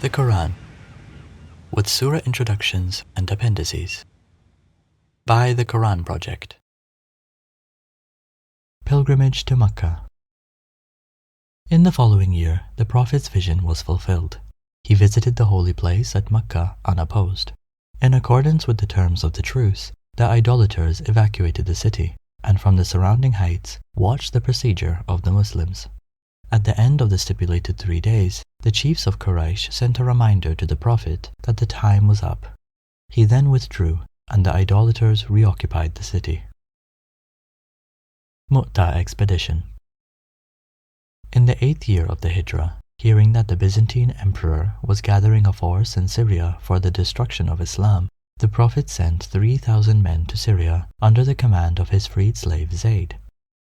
The Qur'an, with Sūrah introductions and appendices, by the Qur'an Project. Pilgrimage to Makkah. In the following year, the Prophet's vision was fulfilled. He visited the holy place at Makkah unopposed. In accordance with the terms of the truce, the idolaters evacuated the city, and from the surrounding heights watched the procedure of the Muslims. At the end of the stipulated 3 days, the chiefs of Quraysh sent a reminder to the Prophet that the time was up. He then withdrew, and the idolaters reoccupied the city. Tabuk Expedition. In the 8th year of the Hijrah, hearing that the Byzantine emperor was gathering a force in Syria for the destruction of Islam, the Prophet sent 3,000 men to Syria under the command of his freed slave Zayd.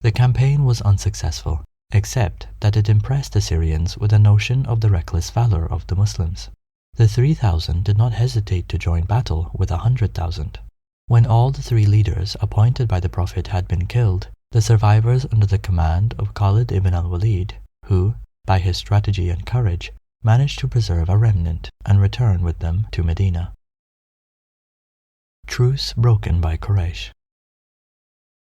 The campaign was unsuccessful, except that it impressed the Syrians with a notion of the reckless valor of the Muslims. The 3,000 did not hesitate to join battle with 100,000. When all the 3 leaders appointed by the Prophet had been killed, the survivors under the command of Khalid ibn al-Walid, who, by his strategy and courage, managed to preserve a remnant and return with them to Medina. Truce broken by Quraysh.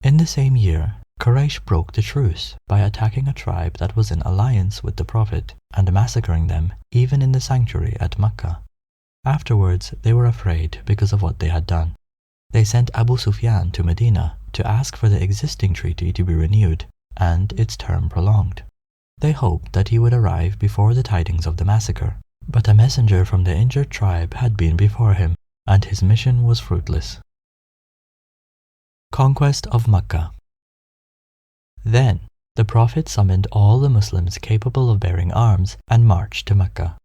In the same year, Quraysh broke the truce by attacking a tribe that was in alliance with the Prophet and massacring them even in the sanctuary at Makkah. Afterwards, they were afraid because of what they had done. They sent Abu Sufyan to Medina to ask for the existing treaty to be renewed and its term prolonged. They hoped that he would arrive before the tidings of the massacre, but a messenger from the injured tribe had been before him, and his mission was fruitless. Conquest of Makkah. Then the Prophet summoned all the Muslims capable of bearing arms and marched to Makkah.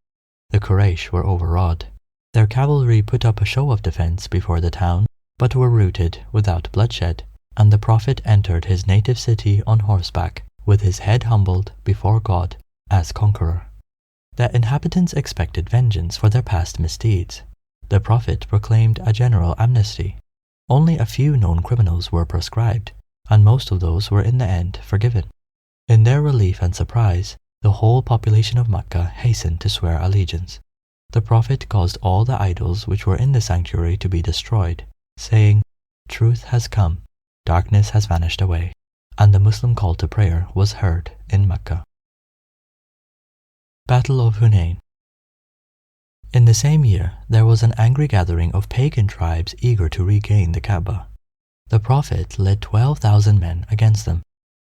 The Quraysh were overawed. Their cavalry put up a show of defense before the town, but were routed without bloodshed, and the Prophet entered his native city on horseback, with his head humbled before God as conqueror. The inhabitants expected vengeance for their past misdeeds. The Prophet proclaimed a general amnesty. Only a few known criminals were proscribed, and most of those were in the end forgiven. In their relief and surprise, the whole population of Makkah hastened to swear allegiance. The Prophet caused all the idols which were in the sanctuary to be destroyed, saying, "Truth has come, darkness has vanished away," and the Muslim call to prayer was heard in Makkah. Battle of Hunayn. In the same year, there was an angry gathering of pagan tribes eager to regain the Kaaba. The Prophet led 12,000 men against them.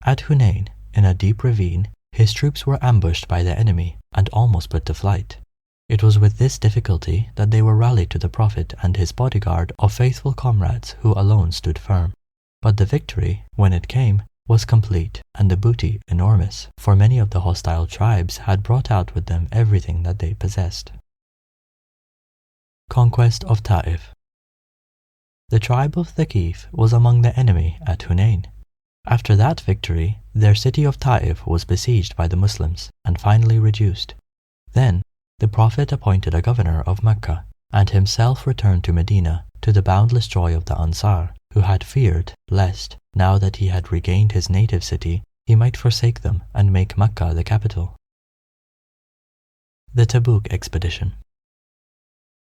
At Hunayn, in a deep ravine, his troops were ambushed by the enemy and almost put to flight. It was with this difficulty that they were rallied to the Prophet and his bodyguard of faithful comrades who alone stood firm. But the victory, when it came, was complete and the booty enormous, for many of the hostile tribes had brought out with them everything that they possessed. Conquest of Tā'if. The tribe of Thaqif was among the enemy at Hunayn. After that victory, their city of Tā'if was besieged by the Muslims and finally reduced. Then the Prophet appointed a governor of Makkah and himself returned to Medina, to the boundless joy of the Ansar, who had feared lest, now that he had regained his native city, he might forsake them and make Makkah the capital. The Tabuk Expedition.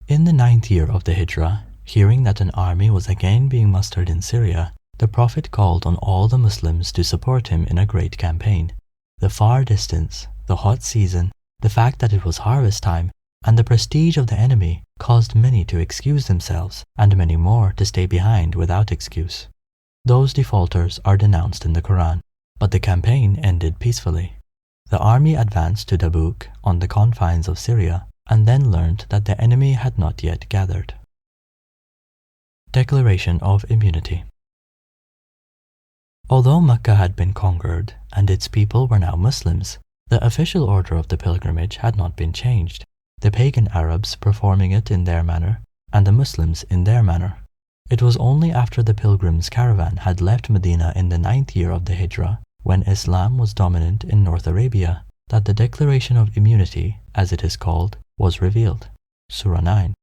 In the 9th year of the Hijrah, hearing that an army was again being mustered in Syria, the Prophet called on all the Muslims to support him in a great campaign. The far distance, the hot season, the fact that it was harvest time, and the prestige of the enemy caused many to excuse themselves and many more to stay behind without excuse. Those defaulters are denounced in the Qur'an, but the campaign ended peacefully. The army advanced to Tabuk on the confines of Syria and then learned that the enemy had not yet gathered. Declaration of Immunity. Although Makkah had been conquered and its people were now Muslims, the official order of the pilgrimage had not been changed, the pagan Arabs performing it in their manner and the Muslims in their manner. It was only after the pilgrims' caravan had left Medina in the 9th year of the Hijrah, when Islam was dominant in North Arabia, that the Declaration of Immunity, as it is called, was revealed. Sūrah 9.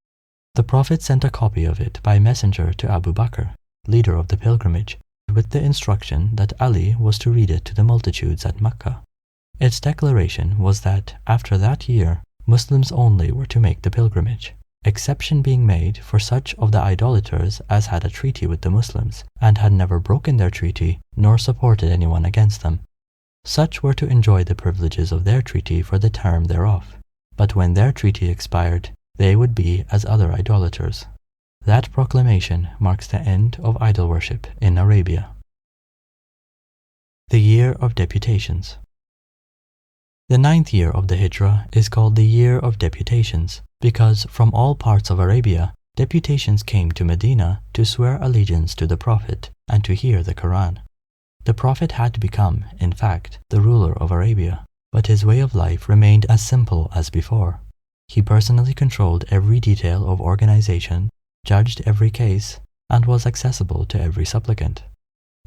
The Prophet sent a copy of it by messenger to Abu Bakr, leader of the pilgrimage, with the instruction that Ali was to read it to the multitudes at Makkah. Its declaration was that after that year, Muslims only were to make the pilgrimage, exception being made for such of the idolaters as had a treaty with the Muslims and had never broken their treaty nor supported anyone against them. Such were to enjoy the privileges of their treaty for the term thereof, but when their treaty expired, they would be as other idolaters. That proclamation marks the end of idol worship in Arabia. The Year of Deputations. The 9th year of the Hijrah is called the Year of Deputations because from all parts of Arabia, deputations came to Medina to swear allegiance to the Prophet and to hear the Qur'an. The Prophet had become, in fact, the ruler of Arabia, but his way of life remained as simple as before. He personally controlled every detail of organization, judged every case, and was accessible to every supplicant.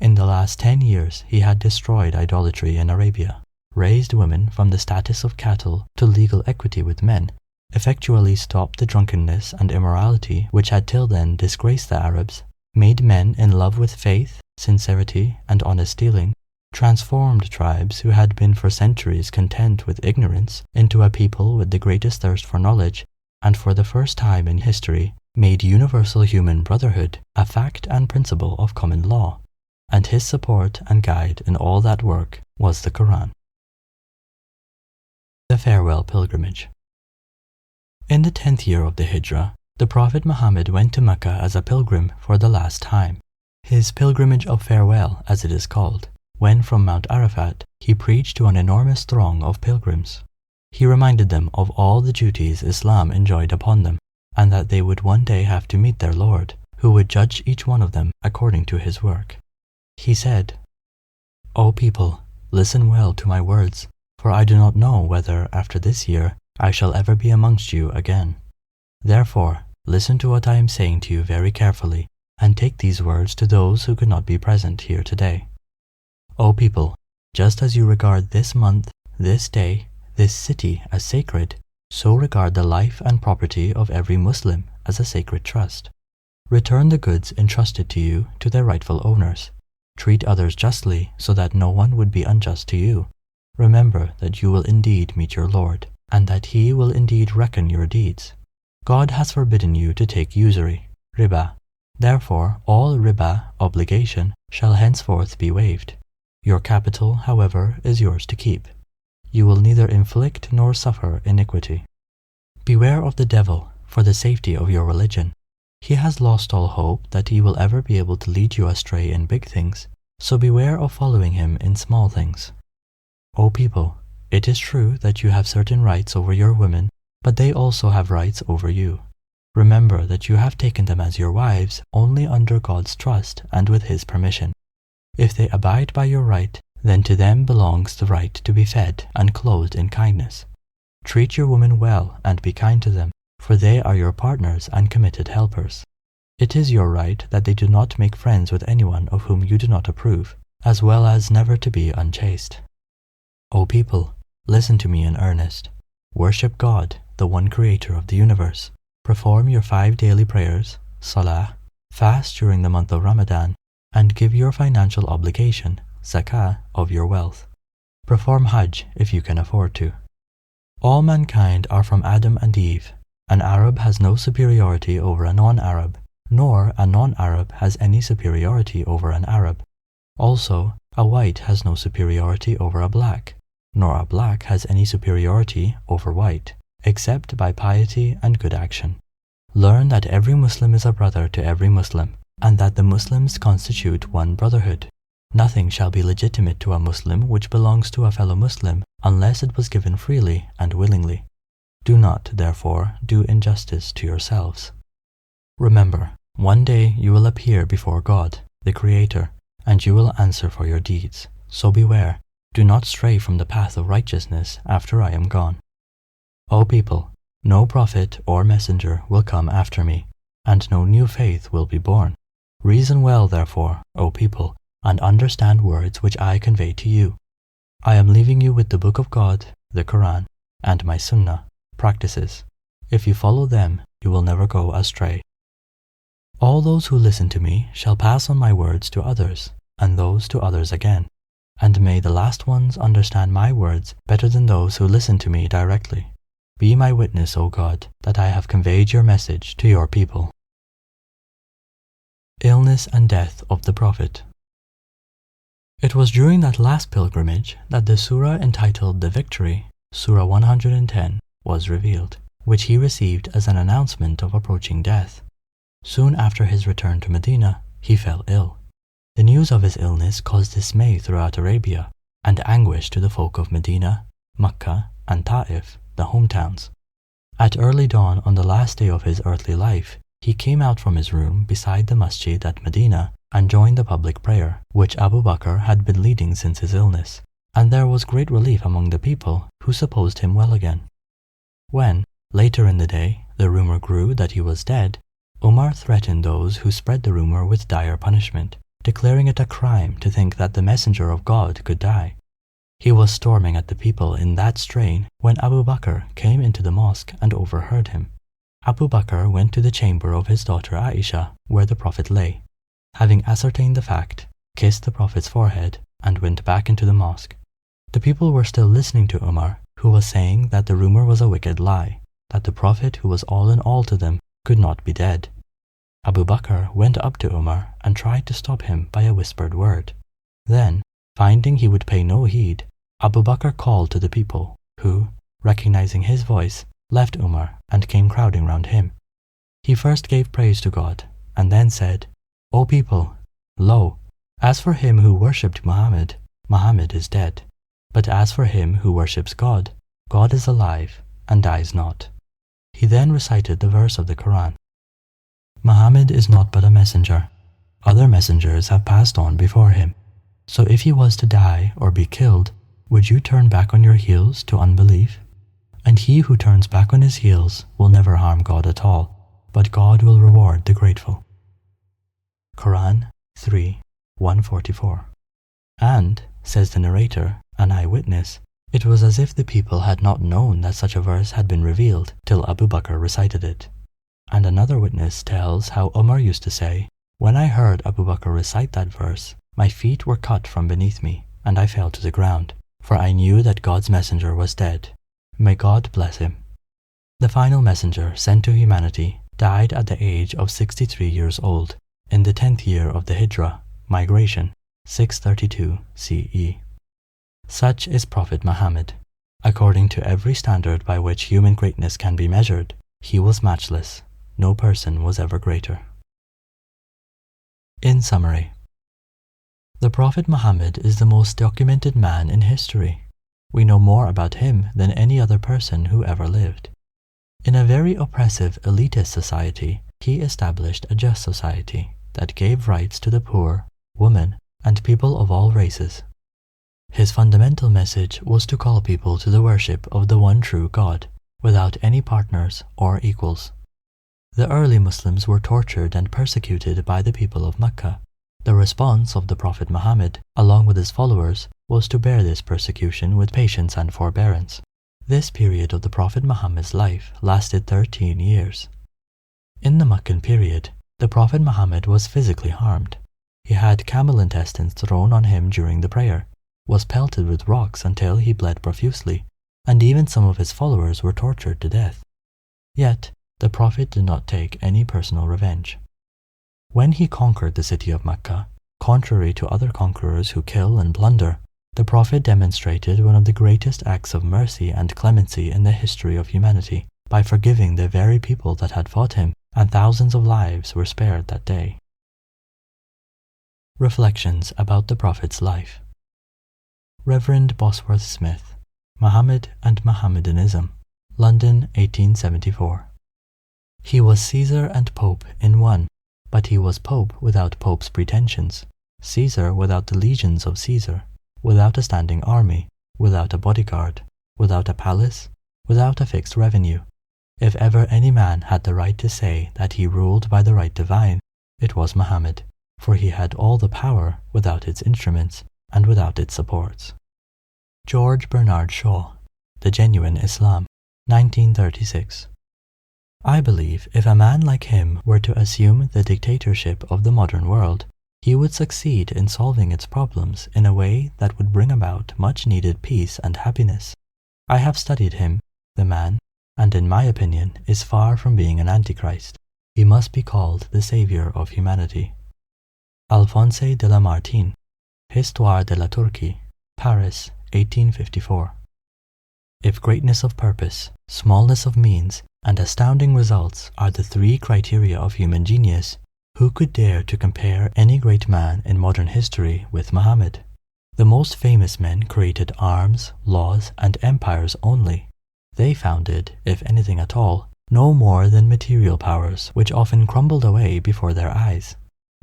In the last 10 years, he had destroyed idolatry in Arabia, raised women from the status of cattle to legal equity with men, effectually stopped the drunkenness and immorality which had till then disgraced the Arabs, made men in love with faith, sincerity, and honest dealing, transformed tribes who had been for centuries content with ignorance into a people with the greatest thirst for knowledge, and for the first time in history made universal human brotherhood a fact and principle of common law, and his support and guide in all that work was the Qur'an. The Farewell Pilgrimage. In the 10th year of the Hijrah, the Prophet Muhammad went to Mecca as a pilgrim for the last time. His pilgrimage of farewell, as it is called, when from Mount Arafat he preached to an enormous throng of pilgrims. He reminded them of all the duties Islam enjoined upon them, and that they would one day have to meet their Lord, who would judge each one of them according to his work. He said, "O people, listen well to my words, for I do not know whether, after this year, I shall ever be amongst you again. Therefore, listen to what I am saying to you very carefully, and take these words to those who could not be present here today. O people, just as you regard this month, this day, this city as sacred, so regard the life and property of every Muslim as a sacred trust. Return the goods entrusted to you to their rightful owners. Treat others justly so that no one would be unjust to you. Remember that you will indeed meet your Lord, and that He will indeed reckon your deeds. God has forbidden you to take usury, riba. Therefore, all riba, obligation, shall henceforth be waived. Your capital, however, is yours to keep. You will neither inflict nor suffer iniquity. Beware of the devil for the safety of your religion. He has lost all hope that he will ever be able to lead you astray in big things, so beware of following him in small things. O people, it is true that you have certain rights over your women, but they also have rights over you. Remember that you have taken them as your wives only under God's trust and with His permission. If they abide by your right, then to them belongs the right to be fed and clothed in kindness. Treat your women well and be kind to them, for they are your partners and committed helpers. It is your right that they do not make friends with anyone of whom you do not approve, as well as never to be unchaste. O people, listen to me in earnest. Worship God, the one creator of the universe. Perform your 5 daily prayers, salah, fast during the month of Ramadan, and give your financial obligation, zakah, of your wealth. Perform Hajj if you can afford to. All mankind are from Adam and Eve. An Arab has no superiority over a non-Arab, nor a non-Arab has any superiority over an Arab. Also, a white has no superiority over a black, nor a black has any superiority over white, except by piety and good action. Learn that every Muslim is a brother to every Muslim, and that the Muslims constitute one brotherhood. Nothing shall be legitimate to a Muslim which belongs to a fellow Muslim unless it was given freely and willingly. Do not, therefore, do injustice to yourselves. Remember, one day you will appear before God, the Creator, and you will answer for your deeds. So beware, do not stray from the path of righteousness after I am gone. O people, no prophet or messenger will come after me, and no new faith will be born. Reason well, therefore, O people, and understand words which I convey to you. I am leaving you with the Book of God, the Qur'an, and my Sunnah, practices. If you follow them, you will never go astray. All those who listen to me shall pass on my words to others, and those to others again. And may the last ones understand my words better than those who listen to me directly. Be my witness, O God, that I have conveyed your message to your people. Illness and death of the Prophet. It was during that last pilgrimage that the Surah entitled The Victory, Surah 110, was revealed, which he received as an announcement of approaching death. Soon after his return to Medina, he fell ill. The news of his illness caused dismay throughout Arabia and anguish to the folk of Medina, Makkah, and Tā'if, the hometowns. At early dawn on the last day of his earthly life, he came out from his room beside the masjid at Medina and joined the public prayer, which Abu Bakr had been leading since his illness, and there was great relief among the people, who supposed him well again. When, later in the day, the rumor grew that he was dead, Umar threatened those who spread the rumor with dire punishment, declaring it a crime to think that the messenger of God could die. He was storming at the people in that strain when Abu Bakr came into the mosque and overheard him. Abu Bakr went to the chamber of his daughter Aisha, where the Prophet lay. Having ascertained the fact, kissed the Prophet's forehead and went back into the mosque. The people were still listening to Umar, who was saying that the rumor was a wicked lie, that the Prophet, who was all in all to them, could not be dead. Abu Bakr went up to Umar and tried to stop him by a whispered word. Then, finding he would pay no heed, Abu Bakr called to the people, who, recognizing his voice, left Umar and came crowding round him. He first gave praise to God, and then said, O people, lo, as for him who worshipped Muhammad, Muhammad is dead. But as for him who worships God, God is alive and dies not. He then recited the verse of the Qur'an. Muhammad is not but a messenger. Other messengers have passed on before him. So if he was to die or be killed, would you turn back on your heels to unbelief? And he who turns back on his heels will never harm God at all, but God will reward the grateful. Qur'an 3:144. And, says the narrator, an eyewitness, it was as if the people had not known that such a verse had been revealed till Abu Bakr recited it. And another witness tells how Umar used to say, When I heard Abu Bakr recite that verse, my feet were cut from beneath me, and I fell to the ground, for I knew that God's messenger was dead. May God bless him. The final messenger sent to humanity died at the age of 63 years old, in the 10th year of the Hijrah, migration, 632 CE. Such is Prophet Muhammad. According to every standard by which human greatness can be measured, he was matchless. No person was ever greater. In summary, the Prophet Muhammad is the most documented man in history. We know more about him than any other person who ever lived. In a very oppressive elitist society, he established a just society that gave rights to the poor, women, and people of all races. His fundamental message was to call people to the worship of the one true God, without any partners or equals. The early Muslims were tortured and persecuted by the people of Mecca. The response of the Prophet Muhammad, along with his followers, was to bear this persecution with patience and forbearance. This period of the Prophet Muhammad's life lasted 13 years. In the Meccan period, the Prophet Muhammad was physically harmed. He had camel intestines thrown on him during the prayer, was pelted with rocks until he bled profusely, and even some of his followers were tortured to death. Yet, the Prophet did not take any personal revenge. When he conquered the city of Mecca, contrary to other conquerors who kill and plunder, the Prophet demonstrated one of the greatest acts of mercy and clemency in the history of humanity by forgiving the very people that had fought him, and thousands of lives were spared that day. Reflections about the Prophet's life. Reverend Bosworth Smith, Muhammad and Mohammedanism, London, 1874. He was Caesar and Pope in one, but he was Pope without Pope's pretensions, Caesar without the legions of Caesar, without a standing army, without a bodyguard, without a palace, without a fixed revenue. If ever any man had the right to say that he ruled by the right divine, it was Muhammad, for he had all the power without its instruments and without its supports. George Bernard Shaw, The Genuine Islam, 1936. I believe if a man like him were to assume the dictatorship of the modern world, he would succeed in solving its problems in a way that would bring about much needed peace and happiness. I have studied him, the man, and in my opinion is far from being an antichrist. He must be called the savior of humanity. Alphonse de Lamartine, Histoire de la Turquie, Paris, 1854. If greatness of purpose, smallness of means, and astounding results are the three criteria of human genius, who could dare to compare any great man in modern history with Muhammad? The most famous men created arms, laws, and empires only. They founded, if anything at all, no more than material powers which often crumbled away before their eyes.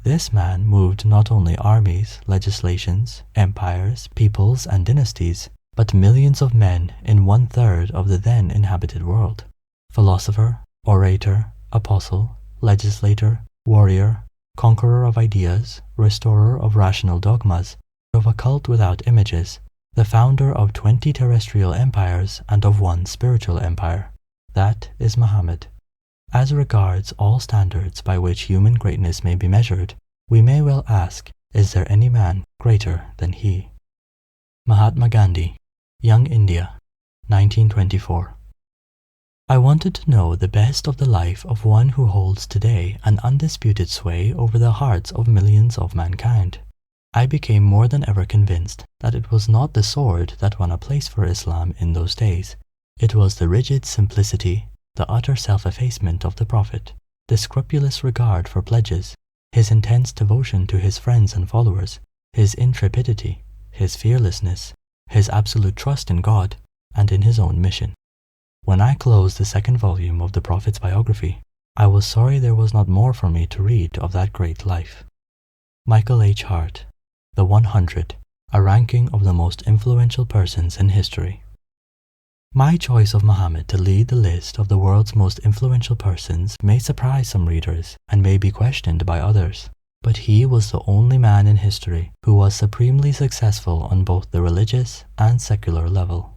This man moved not only armies, legislations, empires, peoples, and dynasties, but millions of men in 1/3 of the then inhabited world. Philosopher, orator, apostle, legislator, warrior, conqueror of ideas, restorer of rational dogmas, of a cult without images, the founder of 20 terrestrial empires and of 1 spiritual empire. That is Muhammad. As regards all standards by which human greatness may be measured, we may well ask, is there any man greater than he? Mahatma Gandhi, Young India, 1924. I wanted to know the best of the life of one who holds today an undisputed sway over the hearts of millions of mankind. I became more than ever convinced that it was not the sword that won a place for Islam in those days. It was the rigid simplicity, the utter self-effacement of the Prophet, the scrupulous regard for pledges, his intense devotion to his friends and followers, his intrepidity, his fearlessness, his absolute trust in God and in his own mission. When I closed the 2nd volume of the Prophet's biography, I was sorry there was not more for me to read of that great life. Michael H. Hart, The 100, a ranking of the most influential persons in history. My choice of Muhammad to lead the list of the world's most influential persons may surprise some readers and may be questioned by others, but he was the only man in history who was supremely successful on both the religious and secular level.